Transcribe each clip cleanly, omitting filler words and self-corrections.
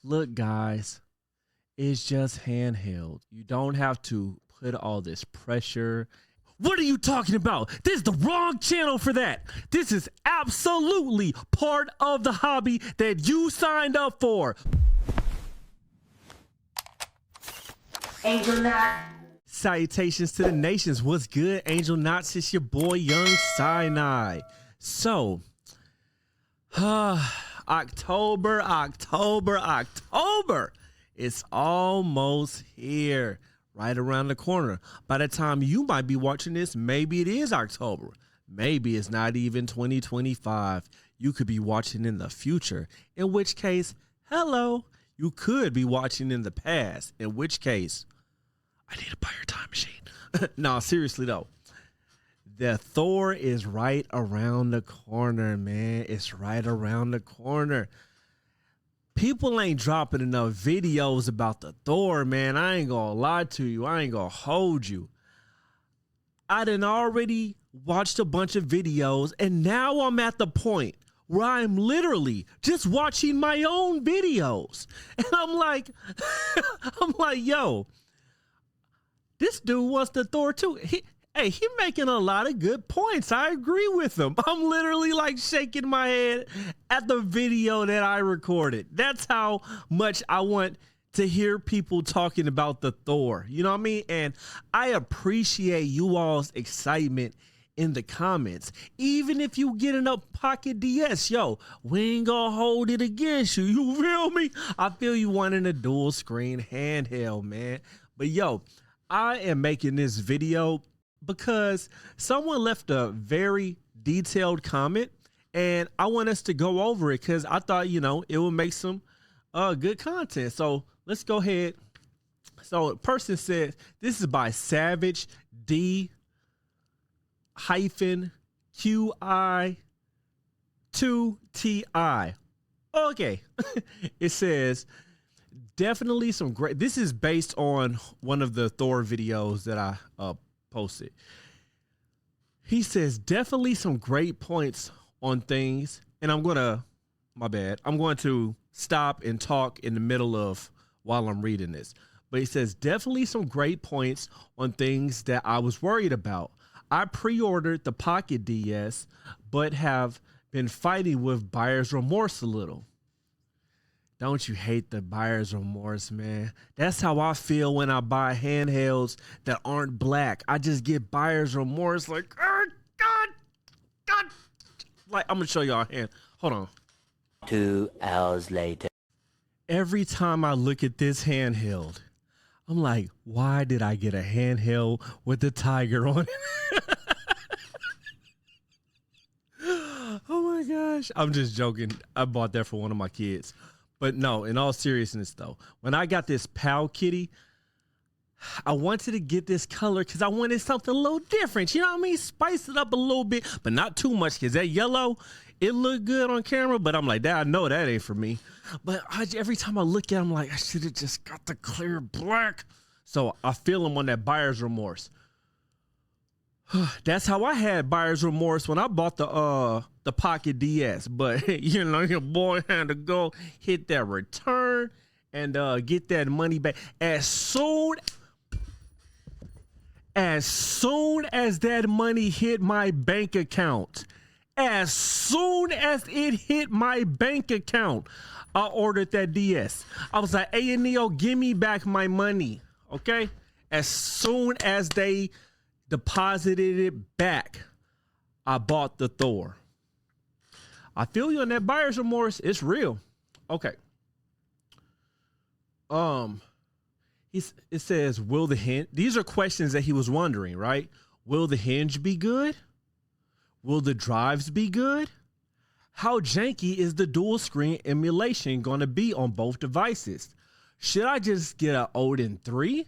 Look, guys, it's just handheld. You don't have to put all this pressure. What are you talking about? This is the wrong channel for that. This is absolutely part of the hobby that you signed up for. Angelnaut. Salutations to the nations. What's good, Angelnauts? It's your boy, Young Sinai. So, October. It's almost here, right around the corner. By the time you might be watching this, maybe it is October. Maybe it's not even 2025. You could be watching in the future, in which case, hello. You could be watching in the past, in which case, I need to buy your time machine. No, seriously though. The Thor is right around the corner, man. It's right around the corner. People ain't dropping enough videos about the Thor, man. I ain't gonna lie to you. I ain't gonna hold you. I done already watched a bunch of videos, and now I'm at the point where I'm literally just watching my own videos. And I'm like, yo, this dude wants the Thor too. He making a lot of good points. I agree with him. I'm literally like shaking my head at the video that I recorded. That's how much I want to hear people talking about the Thor. You know what I mean? And I appreciate you all's excitement in the comments. Even if you get in a Pocket DS, yo, we ain't gonna hold it against you. You feel me? I feel you wanting a dual screen handheld, man. But yo, I am making this video because someone left a very detailed comment, and I want us to go over it because I thought, you know, it would make some good content. So let's go ahead. So a person said, this is by Savage D -QI 2TI. Okay. It says, definitely some great, this is based on one of the Thor videos that I posted. He says, definitely some great points on things. And I'm going to stop and talk in the middle of while I'm reading this. But he says, definitely some great points on things that I was worried about. I pre-ordered the Pocket DS, but have been fighting with buyer's remorse a little. Don't you hate the buyer's remorse, man? That's how I feel when I buy handhelds that aren't black. I just get buyer's remorse, like, oh, God. Like, I'm gonna show y'all a hand. Hold on. 2 hours later. Every time I look at this handheld, I'm like, why did I get a handheld with the tiger on it? Oh my gosh. I'm just joking. I bought that for one of my kids. But no, in all seriousness though, when I got this Pal Kitty, I wanted to get this color because I wanted something a little different. You know what I mean? Spice it up a little bit, but not too much, because that yellow, it looked good on camera, but I'm like, I know that ain't for me. But every time I look at it, I'm like, I should have just got the clear black. So I feel him on that buyer's remorse. That's how I had buyer's remorse when I bought the Pocket DS. But you know, your boy had to go hit that return and get that money back as soon as that money hit my bank account. As soon as it hit my bank account, I ordered that DS. I was like, hey, Neo, give me back my money. Okay? As soon as they deposited it back, I bought the Thor. I feel you on that buyer's remorse. It's real. Okay. It says, will the hinge? These are questions that he was wondering, right? Will the hinge be good? Will the drives be good? How janky is the dual screen emulation going to be on both devices? Should I just get an Odin 3?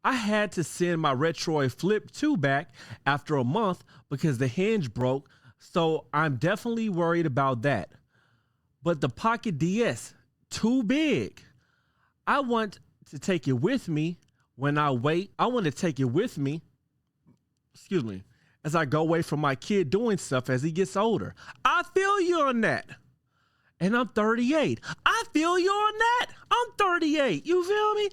I had to send my Retroid Flip 2 back after a month because the hinge broke, so I'm definitely worried about that. But the Pocket DS, too big. I want to take it with me when I wait. I want to take it with me, as I go away from my kid doing stuff as he gets older. I feel you on that. And I'm 38. I feel you on that. I'm 38. You feel me?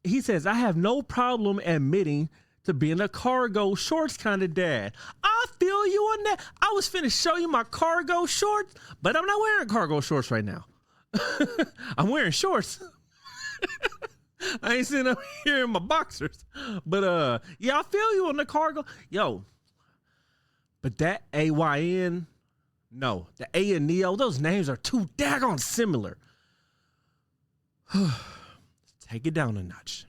He says, I have no problem admitting to being a cargo shorts kind of dad. I feel you on that. I was finna show you my cargo shorts, but I'm not wearing cargo shorts right now. I'm wearing shorts. I ain't sitting up here in my boxers. But yeah, I feel you on the cargo. Yo, but that AYN, no, the A and Neo, those names are too daggone similar. Take it down a notch.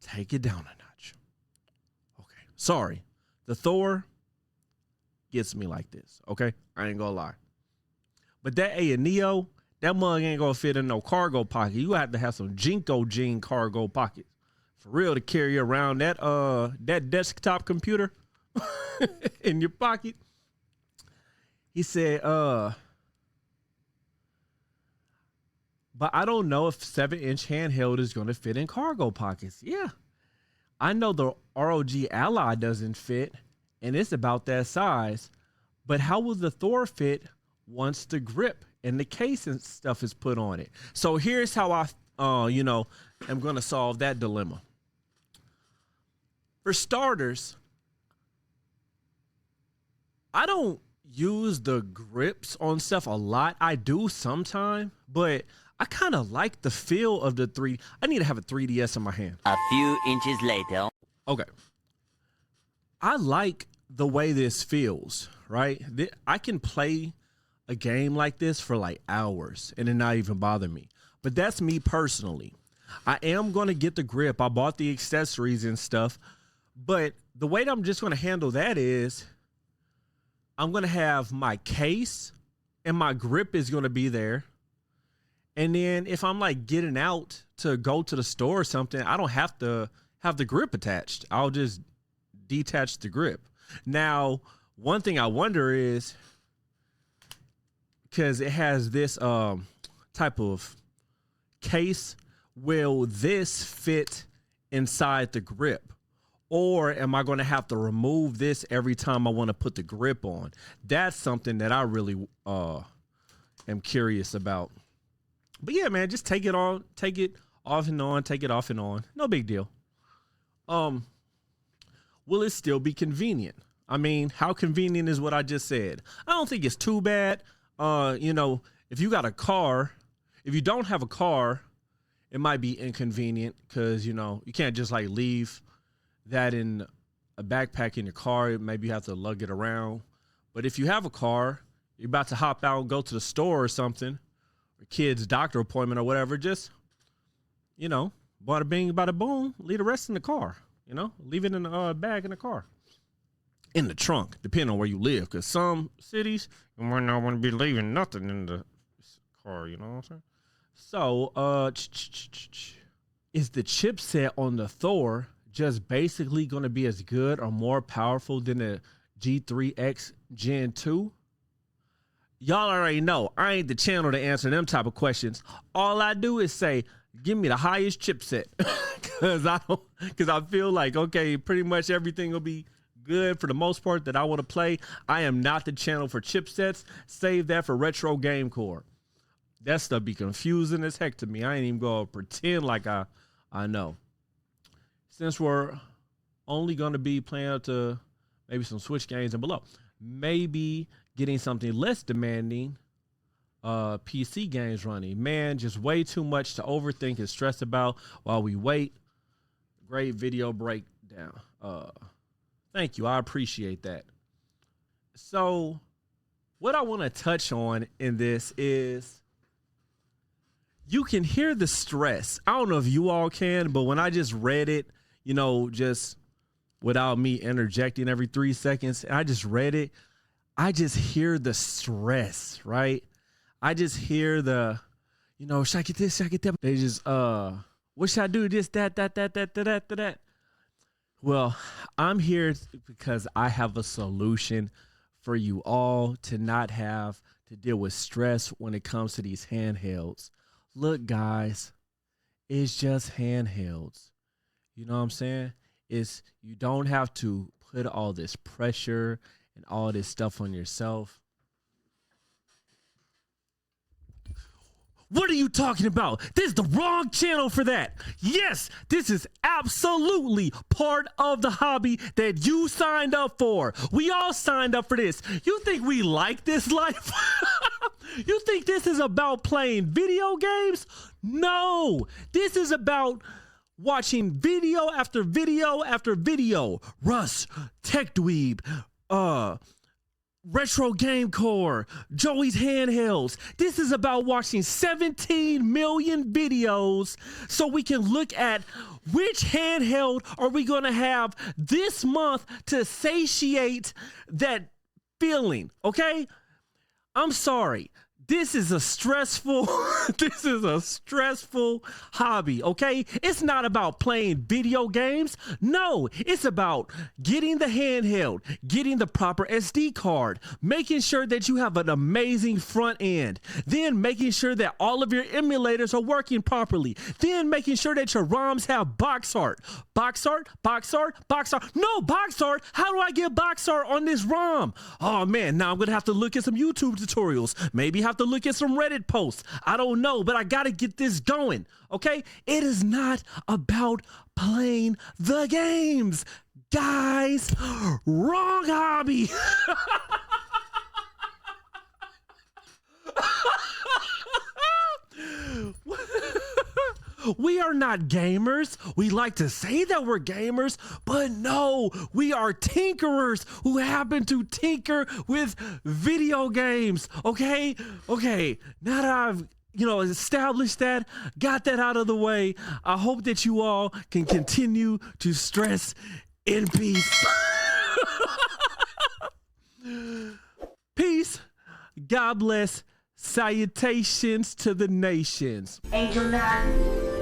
Take it down a notch. Okay, sorry. The Thor gets me like this, okay? I ain't gonna lie. But that A and Neo, that mug ain't gonna fit in no cargo pocket. You have to have some Jinko jean cargo pockets. For real, to carry around that desktop computer in your pocket. He said, but I don't know if 7-inch handheld is going to fit in cargo pockets. Yeah. I know the ROG Ally doesn't fit, and it's about that size. But how will the Thor fit once the grip and the case and stuff is put on it? So here's how I, am going to solve that dilemma. For starters, I don't use the grips on stuff a lot. I do sometime, but I kind of like the feel of the 3. I need to have a 3DS in my hand. A few inches later. Okay. I like the way this feels, right? I can play a game like this for like hours and it not even bother me. But that's me personally. I am going to get the grip. I bought the accessories and stuff. But the way that I'm just going to handle that is I'm going to have my case and my grip is going to be there. And then if I'm like getting out to go to the store or something, I don't have to have the grip attached. I'll just detach the grip. Now, one thing I wonder is, because it has this type of case, will this fit inside the grip? Or am I going to have to remove this every time I want to put the grip on? That's something that I really am curious about. But yeah, man, just take it on, take it off and on, take it off and on. No big deal. Will it still be convenient? I mean, how convenient is what I just said? I don't think it's too bad. If you got a car, if you don't have a car, it might be inconvenient because, you can't just like leave that in a backpack in your car. Maybe you have to lug it around. But if you have a car, you're about to hop out and go to the store or something, or kid's doctor appointment or whatever, just, bada bing, bada boom, leave the rest in the car, leave it in the bag in the car. In the trunk, depending on where you live, because some cities, you might not want to be leaving nothing in the car, you know what I'm saying? So, is the chipset on the Thor just basically going to be as good or more powerful than the G3X Gen 2? Y'all already know I ain't the channel to answer them type of questions. All I do is say, give me the highest chipset, because I feel like, okay, pretty much everything will be good for the most part that I want to play. I am not the channel for chipsets. Save that for Retro Game Core. That stuff be confusing as heck to me. I ain't even gonna pretend like I know. Since we're only gonna be playing up to maybe some Switch games and below, maybe getting something less demanding, PC games running. Man, just way too much to overthink and stress about while we wait. Great video breakdown. Thank you. I appreciate that. So what I want to touch on in this is you can hear the stress. I don't know if you all can, but when I just read it, just without me interjecting every 3 seconds, and I just read it, I just hear the stress, right? I just hear the, should I get this? Should I get that? They just, what should I do? This, that. Well, I'm here because I have a solution for you all to not have to deal with stress when it comes to these handhelds. Look, guys, it's just handhelds. You know what I'm saying? You don't have to put all this pressure and all this stuff on yourself. What are you talking about? This is the wrong channel for that. Yes, this is absolutely part of the hobby that you signed up for. We all signed up for this. You think we like this life? You think this is about playing video games? No, this is about watching video after video after video. Russ, Tech Dweeb, Retro Game Core, Joey's Handhelds. This is about watching 17 million videos so we can look at which handheld are we going to have this month to satiate that feeling, okay? I'm sorry. This is a stressful hobby, okay? It's not about playing video games. No, it's about getting the handheld, getting the proper SD card, making sure that you have an amazing front end, then making sure that all of your emulators are working properly, then making sure that your ROMs have box art. Box art? No, box art? How do I get box art on this ROM? Oh man, now I'm gonna have to look at some YouTube tutorials, maybe have to look at some Reddit posts. I don't know, but I gotta get this going, okay? It is not about playing the games. Guys, wrong hobby. We are not gamers. We like to say that we're gamers, but no, we are tinkerers who happen to tinker with video games. Okay, now that I've established that, got that out of the way, I hope that you all can continue to stress in peace. Peace. God bless. Salutations to the nations. Angelnaut